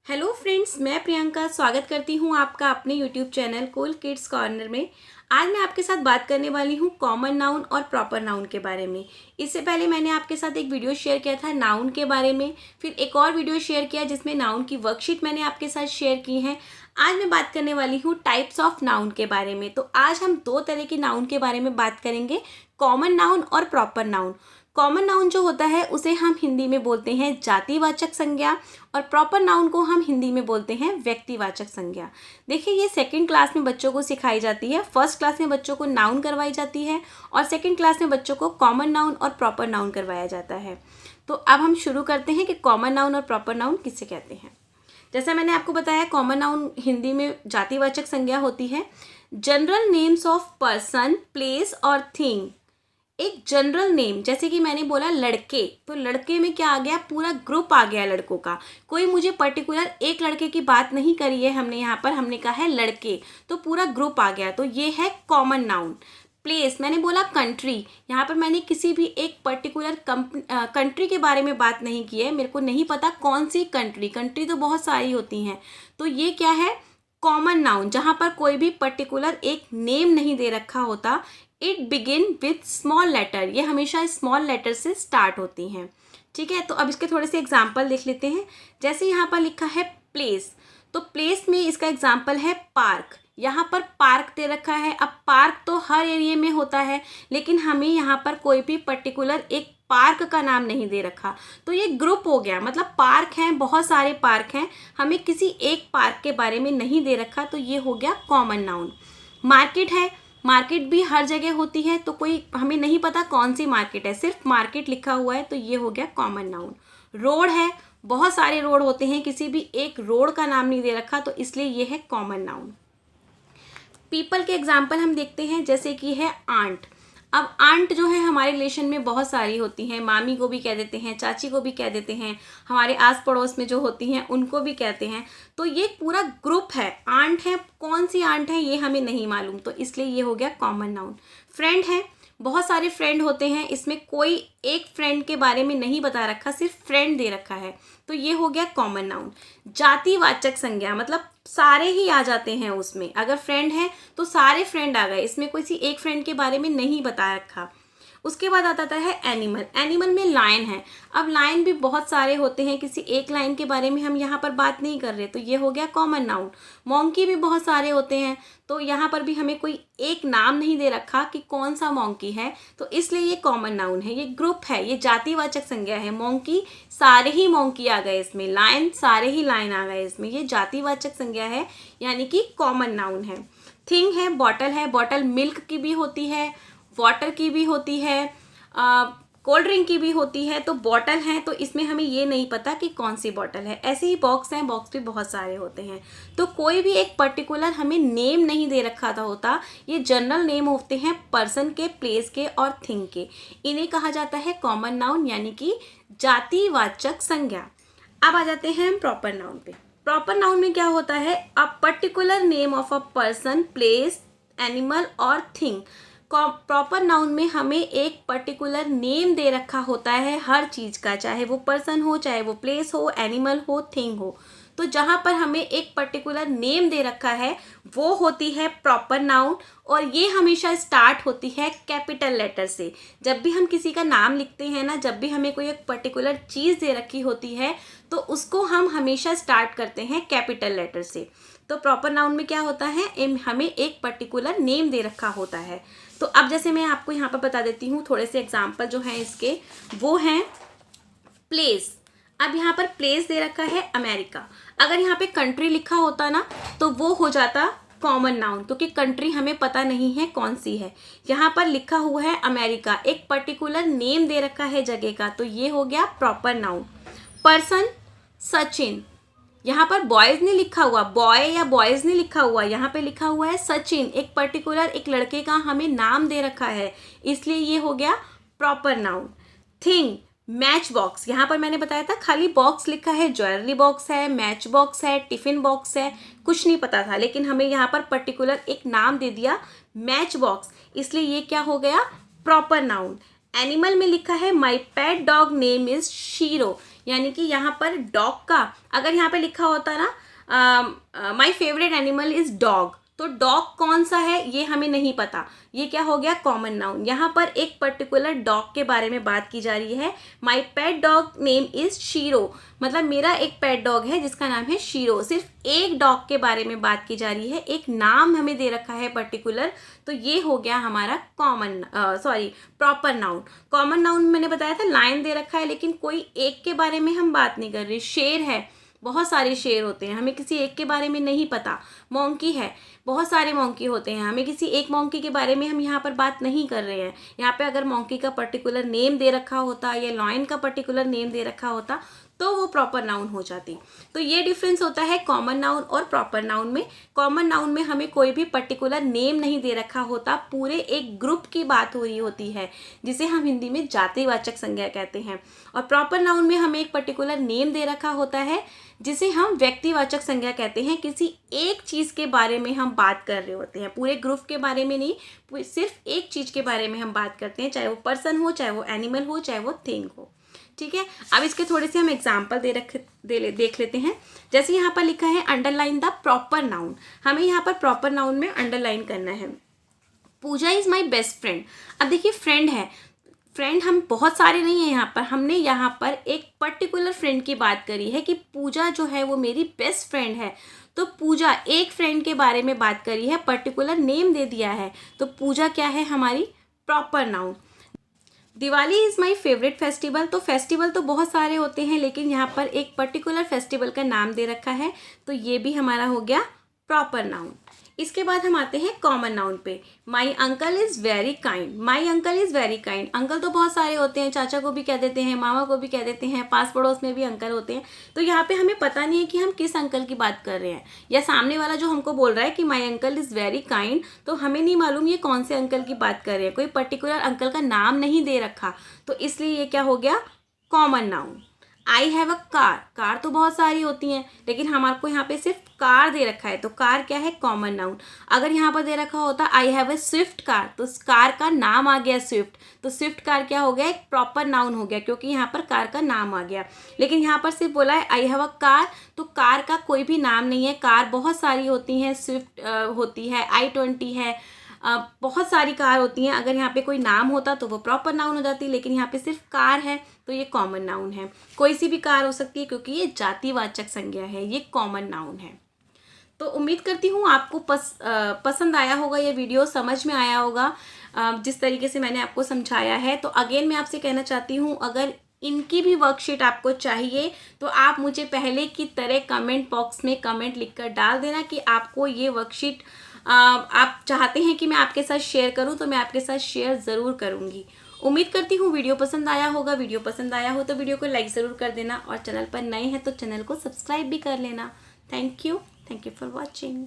Hello friends, मैं प्रियंका स्वागत करती हूँ आपका अपने YouTube channel cool kids corner में। आज मैं आपके साथ बात करने वाली हूँ कॉमन नाउन और प्रॉपर नाउन के बारे में। इससे पहले मैंने आपके साथ एक वीडियो शेयर किया था नाउन के बारे में, फिर एक और वीडियो शेयर किया जिसमें नाउन की वर्कशीट मैंने आपके साथ शेयर की है। आज मैं बात करने वाली हूँ टाइप्स ऑफ नाउन के बारे में। तो आज हम दो तरह के नाउन के बारे में बात करेंगे, कॉमन नाउन और प्रॉपर नाउन। कॉमन नाउन जो होता है उसे हम हिंदी में बोलते हैं जातिवाचक संज्ञा और प्रॉपर नाउन को हम हिंदी में बोलते हैं व्यक्तिवाचक संज्ञा। देखिए, ये सेकंड क्लास में बच्चों को सिखाई जाती है। फर्स्ट क्लास में बच्चों को नाउन करवाई जाती है और सेकंड क्लास में बच्चों को कॉमन नाउन और प्रॉपर नाउन करवाया जाता है। तो अब हम शुरू करते हैं कि कॉमन नाउन और प्रॉपर नाउन किसे कहते हैं। जैसा मैंने आपको बताया, कॉमन नाउन हिंदी में जातिवाचक संज्ञा होती है। General names of person, place और थिंग। एक जनरल नेम, जैसे कि मैंने बोला लड़के, तो लड़के में क्या आ गया, पूरा ग्रुप आ गया लड़कों का। कोई मुझे पर्टिकुलर एक लड़के की बात नहीं करी है हमने यहाँ पर, हमने कहा है लड़के, तो पूरा ग्रुप आ गया, तो ये है कॉमन नाउन। प्लेस, मैंने बोला कंट्री, यहाँ पर मैंने किसी भी एक पर्टिकुलर कंट्री के बारे में बात नहीं की है। मेरे को नहीं पता कौन सी कंट्री तो बहुत सारी होती हैं, तो ये क्या है, कॉमन नाउन, जहाँ पर कोई भी पर्टिकुलर एक नेम नहीं दे रखा होता। It begin with small letter, ये हमेशा स्मॉल लेटर से स्टार्ट होती हैं। ठीक है, तो अब इसके थोड़े से एग्जाम्पल देख लेते हैं। जैसे यहाँ पर लिखा है प्लेस, तो प्लेस में इसका एग्जाम्पल है पार्क। यहाँ पर पार्क दे रखा है। अब पार्क तो हर एरिया में होता है, लेकिन हमें यहाँ पर कोई भी पर्टिकुलर एक पार्क का नाम नहीं दे रखा, तो ये ग्रुप हो गया। मतलब पार्क हैं, बहुत सारे पार्क हैं, हमें किसी एक पार्क के बारे में नहीं दे रखा, तो ये हो गया कॉमन नाउन। मार्केट है, मार्केट भी हर जगह होती है, तो कोई हमें नहीं पता कौन सी मार्केट है, सिर्फ मार्केट लिखा हुआ है, तो ये हो गया कॉमन नाउन। रोड है, बहुत सारे रोड होते हैं, किसी भी एक रोड का नाम नहीं दे रखा, तो इसलिए ये है कॉमन नाउन। पीपल के एग्जाम्पल हम देखते हैं, जैसे कि है आंट। अब आंट जो है हमारे रिलेशन में बहुत सारी होती हैं, मामी को भी कह देते हैं, चाची को भी कह देते हैं, हमारे आस पड़ोस में जो होती हैं उनको भी कहते हैं, तो ये पूरा ग्रुप है। आंट है, कौन सी आंट है ये हमें नहीं मालूम, तो इसलिए ये हो गया कॉमन नाउन। फ्रेंड है, बहुत सारे फ्रेंड होते हैं, इसमें कोई एक फ्रेंड के बारे में नहीं बता रखा, सिर्फ फ्रेंड दे रखा है, तो ये हो गया कॉमन नाउन। जातिवाचक संज्ञा, मतलब सारे ही आ जाते हैं उसमें, अगर फ्रेंड है तो सारे फ्रेंड आ गए, इसमें कोई सी एक फ्रेंड के बारे में नहीं बता रखा। उसके बाद आता है एनिमल। एनिमल में लायन है। अब लायन भी बहुत सारे होते हैं, किसी एक लाइन के बारे में हम यहाँ पर बात नहीं कर रहे, तो ये हो गया कॉमन नाउन। मॉन्की भी बहुत सारे होते हैं, तो यहाँ पर भी हमें कोई एक नाम नहीं दे रखा कि कौन सा मॉन्की है, तो इसलिए ये कॉमन नाउन है। ये ग्रुप है, ये जातिवाचक संज्ञा है। मॉन्की, सारे ही मॉन्की आ गए इसमें। लायन, सारे ही लायन आ गए इसमें, ये जातिवाचक संज्ञा है, यानी कि कॉमन नाउन है। थिंग है, बॉटल है। बॉटल मिल्क की भी होती है, वाटर की भी होती है, कोल्ड ड्रिंक की भी होती है, तो बॉटल है, तो इसमें हमें ये नहीं पता कि कौन सी बॉटल है। ऐसे ही बॉक्स हैं, बॉक्स भी बहुत सारे होते हैं, तो कोई भी एक पर्टिकुलर हमें नेम नहीं दे रखा था होता। ये जनरल नेम होते हैं पर्सन के, प्लेस के और थिंग के, इन्हें कहा जाता है कॉमन नाउन, यानी कि जातिवाचक संज्ञा। अब आ जाते हैं हम प्रॉपर नाउन पे। प्रॉपर नाउन में क्या होता है, a particular name of a person, place, animal और थिंग। प्रॉपर नाउन में हमें एक पर्टिकुलर नेम दे रखा होता है हर चीज़ का, चाहे वो पर्सन हो, चाहे वो प्लेस हो, एनिमल हो, थिंग हो, तो जहाँ पर हमें एक पर्टिकुलर नेम दे रखा है वो होती है प्रॉपर नाउन, और ये हमेशा स्टार्ट होती है कैपिटल लेटर से। जब भी हम किसी का नाम लिखते हैं ना, जब भी हमें कोई एक पर्टिकुलर चीज़ दे रखी होती है, तो उसको हम हमेशा स्टार्ट करते हैं कैपिटल लेटर से। तो प्रॉपर नाउन में क्या होता है, हमें एक पर्टिकुलर नेम दे रखा होता है। तो अब जैसे मैं आपको यहाँ पर बता देती हूँ, थोड़े से एग्जाम्पल जो हैं इसके, वो हैं प्लेस। अब यहाँ पर प्लेस दे रखा है अमेरिका। अगर यहाँ पे कंट्री लिखा होता ना, तो वो हो जाता कॉमन नाउन, क्योंकि कंट्री हमें पता नहीं है कौन सी है। यहाँ पर लिखा हुआ है अमेरिका, एक पर्टिकुलर नेम दे रखा है जगह का, तो ये हो गया प्रॉपर नाउन। पर्सन सचिन, यहाँ पर बॉयज ने लिखा हुआ, बॉय या बॉयज ने लिखा हुआ, यहाँ पे लिखा हुआ है सचिन, एक पर्टिकुलर एक लड़के का हमें नाम दे रखा है, इसलिए ये हो गया proper noun. Thing, match box, यहाँ पर मैंने बताया था खाली बॉक्स लिखा है, ज्वेलरी बॉक्स है, मैच बॉक्स है, टिफिन बॉक्स है, कुछ नहीं पता था, लेकिन हमें यहाँ पर पर्टिकुलर एक नाम दे दिया मैच बॉक्स, इसलिए ये क्या हो गया प्रॉपर नाउन। एनिमल में लिखा है my pet dog name is Shiro, यानी कि यहाँ पर डॉग का अगर यहाँ पे लिखा होता ना my favourite animal is dog, तो डॉग कौन सा है ये हमें नहीं पता, ये क्या हो गया कॉमन नाउन। यहाँ पर एक पर्टिकुलर डॉग के बारे में बात की जा रही है। My pet dog name is Shiro, मतलब मेरा एक पेट डॉग है जिसका नाम है शीरो। सिर्फ एक डॉग के बारे में बात की जा रही है, एक नाम हमें दे रखा है पर्टिकुलर, तो ये हो गया हमारा प्रॉपर नाउन। कॉमन नाउन मैंने बताया था लायन दे रखा है, लेकिन कोई एक के बारे में हम बात नहीं कर रहे। शेर है, बहुत सारे शेर होते हैं, हमें किसी एक के बारे में नहीं पता। मॉन्की है, बहुत सारे मॉन्की होते हैं, हमें किसी एक मॉन्की के बारे में हम यहाँ पर बात नहीं कर रहे हैं। यहाँ पे अगर मॉन्की का पर्टिकुलर नेम दे रखा होता या लॉयन का पर्टिकुलर नेम दे रखा होता तो वो प्रॉपर नाउन हो जाती। तो ये डिफरेंस होता है कॉमन नाउन और प्रॉपर नाउन में। कॉमन नाउन में हमें कोई भी पर्टिकुलर नेम नहीं दे रखा होता, पूरे एक ग्रुप की बात हो रही होती है, जिसे हम हिंदी में जातिवाचक संज्ञा कहते हैं। और प्रॉपर नाउन में हमें एक पर्टिकुलर नेम दे रखा होता है, जिसे हम व्यक्तिवाचक संज्ञा कहते हैं। किसी एक चीज़ के बारे में हम बात कर रहे होते हैं, पूरे ग्रुप के बारे में नहीं, सिर्फ एक चीज़ के बारे में हम बात करते हैं, चाहे वो पर्सन हो, चाहे वो एनिमल हो, चाहे वो थिंग हो। ठीक है, अब इसके थोड़े से हम एग्जाम्पल देख लेते हैं। जैसे यहाँ पर लिखा है अंडरलाइन द प्रॉपर नाउन, हमें यहाँ पर प्रॉपर नाउन में अंडरलाइन करना है। पूजा इज़ माई बेस्ट फ्रेंड। अब देखिए फ्रेंड है, फ्रेंड हम बहुत सारे नहीं हैं यहाँ पर, हमने यहाँ पर एक पर्टिकुलर फ्रेंड की बात करी है कि पूजा जो है वो मेरी बेस्ट फ्रेंड है। तो पूजा एक फ्रेंड के बारे में बात करी है, पर्टिकुलर नेम दे दिया है, तो पूजा क्या है हमारी proper noun. Diwali is my favourite festival, तो फेस्टिवल तो बहुत सारे होते हैं, लेकिन यहाँ पर एक पर्टिकुलर फेस्टिवल का नाम दे रखा है, तो ये भी हमारा हो गया प्रॉपर नाउन। इसके बाद हम आते हैं कॉमन नाउन पे। My uncle is very kind, my uncle is very kind. Uncle तो बहुत सारे होते हैं, चाचा को भी कह देते हैं, मामा को भी कह देते हैं, पास पड़ोस में भी अंकल होते हैं। तो यहाँ पे हमें पता नहीं है कि हम किस अंकल की बात कर रहे हैं, या सामने वाला जो हमको बोल रहा है कि my uncle is very kind, तो हमें नहीं मालूम ये कौन से अंकल की बात कर रहे हैं, कोई पर्टिकुलर अंकल का नाम नहीं दे रखा, तो इसलिए ये क्या हो गया common noun. I have a car, car तो बहुत सारी होती हैं, लेकिन हमारे को यहाँ पे सिर्फ कार दे रखा है, तो कार क्या है कॉमन नाउन। अगर यहाँ पर दे रखा होता I have a Swift car, तो कार का नाम आ गया स्विफ्ट, तो स्विफ्ट कार क्या हो गया एक प्रॉपर नाउन हो गया, क्योंकि यहाँ पर कार का नाम आ गया। लेकिन यहाँ पर सिर्फ बोला है आई हैव अ कार, तो कार का कोई भी नाम नहीं है, कार बहुत सारी होती हैं, स्विफ्ट होती है, i20 है, बहुत सारी कार होती हैं। अगर यहाँ पे कोई नाम होता तो वो प्रॉपर नाउन हो जाती, लेकिन यहाँ पे सिर्फ कार है तो ये कॉमन नाउन है। कोई सी भी कार हो सकती है, क्योंकि ये जातिवाचक संज्ञा है, ये कॉमन नाउन है। तो उम्मीद करती हूँ आपको पसंद आया होगा, ये वीडियो समझ में आया होगा जिस तरीके से मैंने आपको समझाया है। तो अगेन मैं आपसे कहना चाहती हूँ, अगर इनकी भी वर्कशीट आपको चाहिए तो आप मुझे पहले की तरह कमेंट बॉक्स में कमेंट लिखकर डाल देना कि आपको ये वर्कशीट आप चाहते हैं कि मैं आपके साथ शेयर करूं, तो मैं आपके साथ शेयर ज़रूर करूंगी। उम्मीद करती हूँ वीडियो पसंद आया होगा। वीडियो पसंद आया हो तो वीडियो को लाइक ज़रूर कर देना, और चैनल पर नए हैं तो चैनल को सब्सक्राइब भी कर लेना। Thank you for watching.